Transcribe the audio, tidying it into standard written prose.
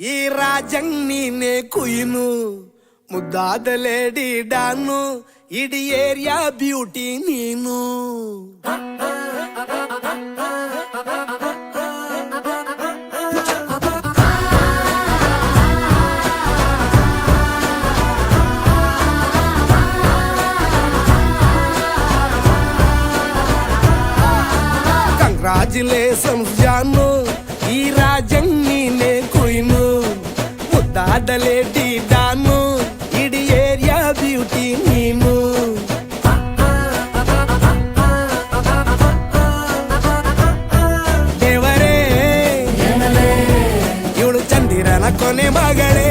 ಈ ರಾಜಂಗ್ ನೀನೆ ಕುಯ್ನು ಮುದ್ದಾದ ಲೇಡಿ ಡಾನು ಇಡೀ ಏರಿಯಾ ಬ್ಯೂಟಿ ನೀನು ಕಂಗ್ರಾಚುಲೇಷನ್ಸ್ ಜಾನು ಈ ರಾಜಂಗ್ ನೀನೆ ಕುಯ್ನು ಮುದ್ದಾದ ಲೇಡಿ ಡಾನು ಇಡೀ ಏರಿಯಾ ಬ್ಯೂಟಿ ನೀನು ದೇವರೇ ಇವಳು ಚಂದಿರನ ಕೊನೆ ಮಗಳೇ